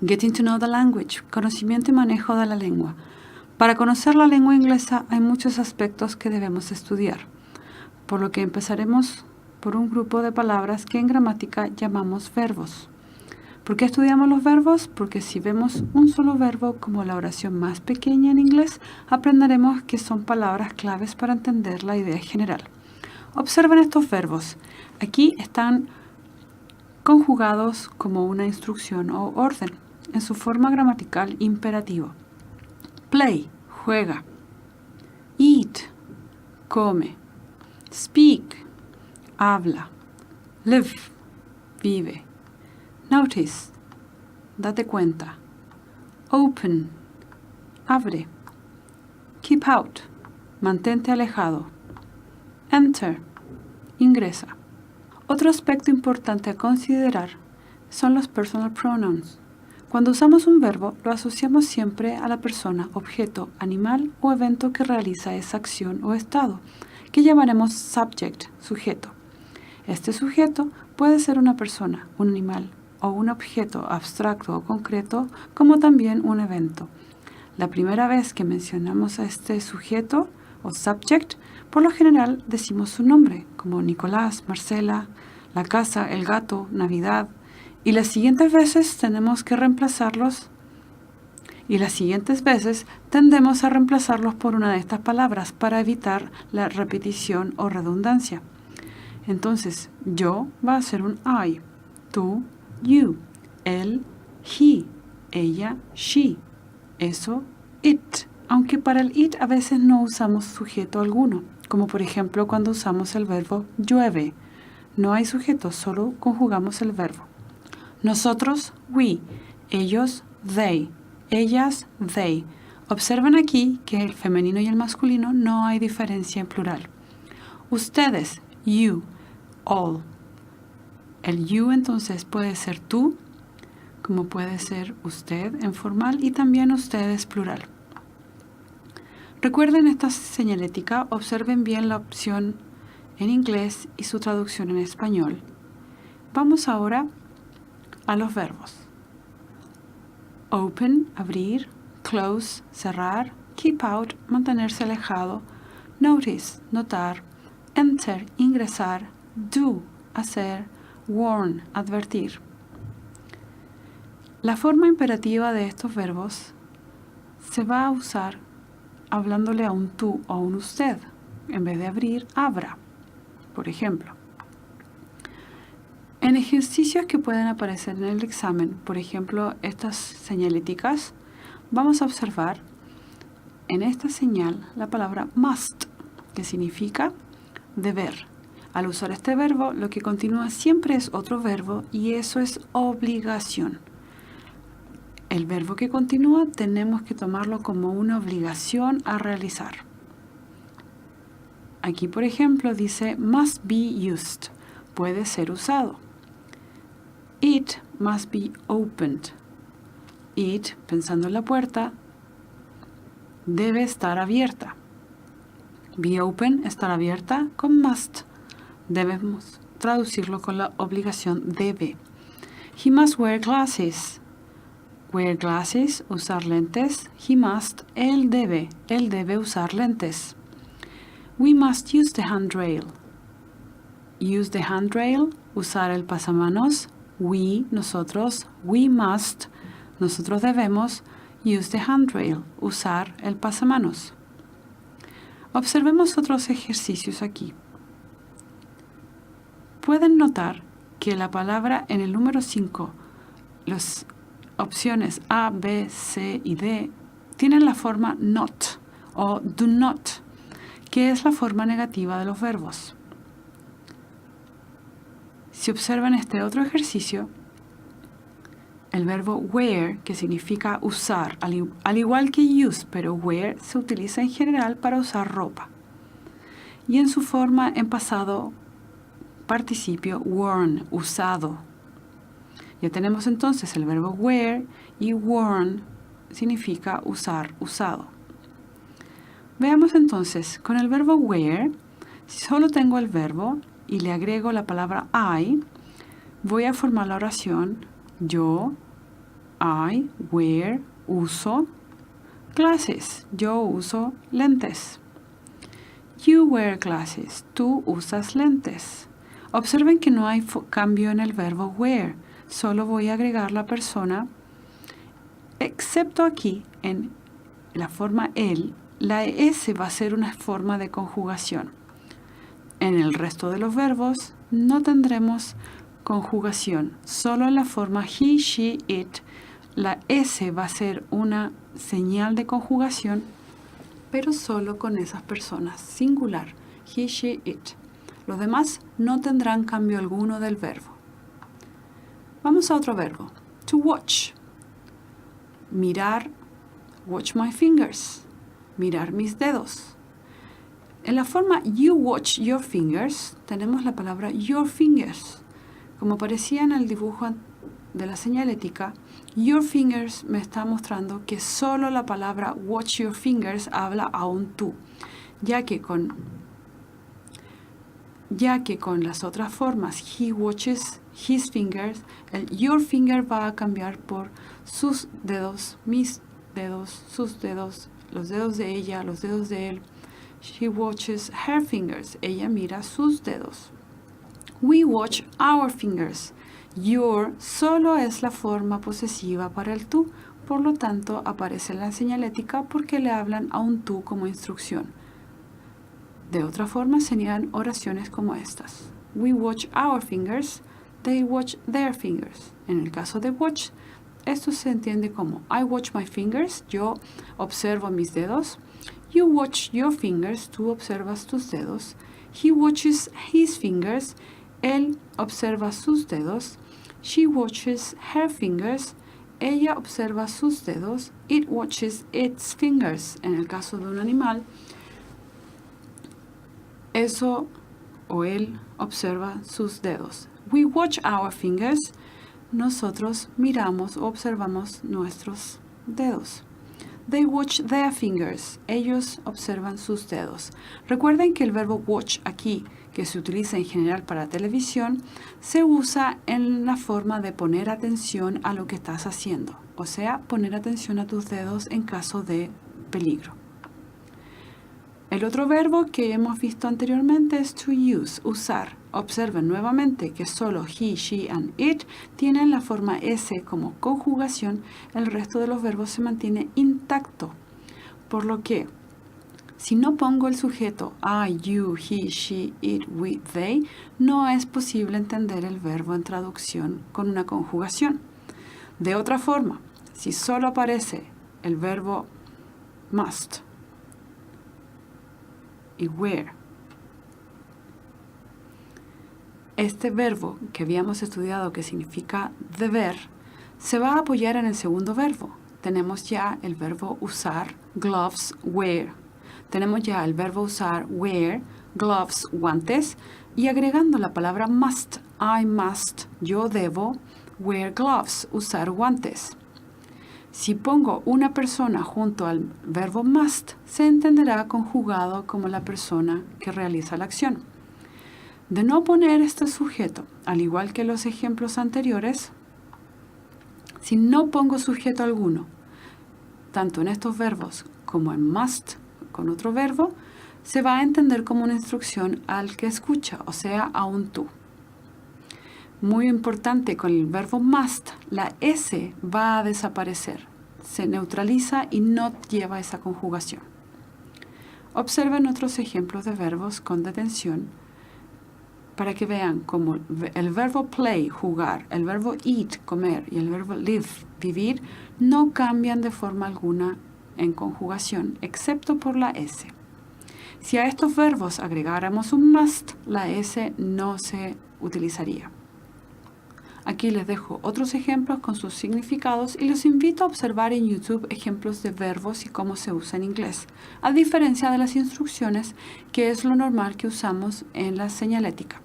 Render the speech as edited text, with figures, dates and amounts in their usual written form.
Getting to know the language, conocimiento y manejo de la lengua. Para conocer la lengua inglesa hay muchos aspectos que debemos estudiar, por lo que empezaremos por un grupo de palabras que en gramática llamamos verbos. ¿Por qué estudiamos los verbos? Porque si vemos un solo verbo como la oración más pequeña en inglés, aprenderemos que son palabras claves para entender la idea general. Observen estos verbos. Aquí están conjugados como una instrucción o orden, en su forma gramatical imperativo. Play, juega. Eat, come. Speak, habla. Live, vive. Notice, date cuenta. Open, abre. Keep out, mantente alejado. Enter, ingresa. Otro aspecto importante a considerar son los personal pronouns. Cuando usamos un verbo, lo asociamos siempre a la persona, objeto, animal o evento que realiza esa acción o estado, que llamaremos subject, sujeto. Este sujeto puede ser una persona, un animal o un objeto abstracto o concreto, como también un evento. La primera vez que mencionamos a este sujeto o subject, por lo general decimos su nombre, como Nicolás, Marcela, la casa, el gato, Navidad, y las siguientes veces tendemos a reemplazarlos por una de estas palabras para evitar la repetición o redundancia. Entonces, yo va a ser un I, tú, you, él, he, ella, she, eso, it, aunque para el it a veces no usamos sujeto alguno, como por ejemplo cuando usamos el verbo llueve. No hay sujeto, solo conjugamos el verbo. Nosotros, we, ellos, they, ellas, they. Observen aquí que el femenino y el masculino no hay diferencia en plural. Ustedes, you, all. El you entonces puede ser tú, como puede ser usted en formal y también ustedes plural. Recuerden esta señalética, observen bien la opción en inglés y su traducción en español. Vamos ahora a los verbos. Open, abrir. Close, cerrar. Keep out, mantenerse alejado. Notice, notar. Enter, ingresar. Do, hacer. Warn, advertir. La forma imperativa de estos verbos se va a usar hablándole a un tú o a un usted. En vez de abrir, abra. Por ejemplo, en ejercicios que pueden aparecer en el examen, por ejemplo, estas señaléticas, vamos a observar en esta señal la palabra must, que significa deber. Al usar este verbo, lo que continúa siempre es otro verbo y eso es obligación. El verbo que continúa tenemos que tomarlo como una obligación a realizar. Aquí, por ejemplo, dice must be used, puede ser usado. It must be opened. It, pensando en la puerta, debe estar abierta. Be open, estar abierta, con must. Debemos traducirlo con la obligación debe. He must wear glasses. Wear glasses, usar lentes. He must, él debe usar lentes. We must use the handrail. Use the handrail, usar el pasamanos. We, nosotros. We must, nosotros debemos. Use the handrail, usar el pasamanos. Observemos otros ejercicios aquí. Pueden notar que la palabra en el número 5, las opciones A, B, C y D, tienen la forma not o do not, que es la forma negativa de los verbos. Si observan este otro ejercicio, el verbo wear, que significa usar, al igual que use, pero wear se utiliza en general para usar ropa. Y en su forma en pasado participio worn, usado. Ya tenemos entonces el verbo wear y worn significa usar, usado. Veamos entonces, con el verbo wear, si solo tengo el verbo y le agrego la palabra I, voy a formar la oración yo, I wear, uso glasses. Yo uso lentes. You wear glasses. Tú usas lentes. Observen que no hay cambio en el verbo wear. Solo voy a agregar la persona, excepto aquí en la forma el. La S va a ser una forma de conjugación. En el resto de los verbos no tendremos conjugación. Solo en la forma he, she, it, la S va a ser una señal de conjugación, pero solo con esas personas, singular, he, she, it. Los demás no tendrán cambio alguno del verbo. Vamos a otro verbo. To watch. Mirar, watch my fingers. Mirar mis dedos. En la forma you watch your fingers, tenemos la palabra your fingers. Como aparecía en el dibujo de la señalética, your fingers me está mostrando que solo la palabra watch your fingers habla a un tú, ya que con las otras formas he watches his fingers, el your finger va a cambiar por sus dedos, mis dedos, sus dedos, los dedos de ella, los dedos de él. She watches her fingers. Ella mira sus dedos. We watch our fingers. Your solo es la forma posesiva para el tú, por lo tanto aparece en la señalética porque le hablan a un tú como instrucción. De otra forma serían oraciones como estas. We watch our fingers. They watch their fingers. En el caso de watch, esto se entiende como I watch my fingers. Yo observo mis dedos. You watch your fingers. Tú observas tus dedos. He watches his fingers. Él observa sus dedos. She watches her fingers. Ella observa sus dedos. It watches its fingers. En el caso de un animal, eso o él observa sus dedos. We watch our fingers. Nosotros miramos o observamos nuestros dedos. They watch their fingers. Ellos observan sus dedos. Recuerden que el verbo watch aquí, que se utiliza en general para televisión, se usa en la forma de poner atención a lo que estás haciendo. O sea, poner atención a tus dedos en caso de peligro. El otro verbo que hemos visto anteriormente es to use, usar. Observen nuevamente que solo he, she and it tienen la forma S como conjugación. El resto de los verbos se mantiene intacto. Por lo que, si no pongo el sujeto I, you, he, she, it, we, they, no es posible entender el verbo en traducción con una conjugación. De otra forma, si solo aparece el verbo must y wear, este verbo que habíamos estudiado que significa deber, se va a apoyar en el segundo verbo. Tenemos ya el verbo usar, gloves, wear. Tenemos ya el verbo usar, wear, gloves, guantes. Y agregando la palabra must, I must, yo debo, wear gloves, usar guantes. Si pongo una persona junto al verbo must, se entenderá conjugado como la persona que realiza la acción. De no poner este sujeto, al igual que los ejemplos anteriores, si no pongo sujeto alguno, tanto en estos verbos como en must, con otro verbo, se va a entender como una instrucción al que escucha, o sea, a un tú. Muy importante, con el verbo must, la S va a desaparecer. Se neutraliza y no lleva esa conjugación. Observen otros ejemplos de verbos con detención para que vean cómo el verbo play, jugar, el verbo eat, comer, y el verbo live, vivir, no cambian de forma alguna en conjugación, excepto por la S. Si a estos verbos agregáramos un must, la S no se utilizaría. Aquí les dejo otros ejemplos con sus significados y los invito a observar en YouTube ejemplos de verbos y cómo se usa en inglés, a diferencia de las instrucciones, que es lo normal que usamos en la señalética.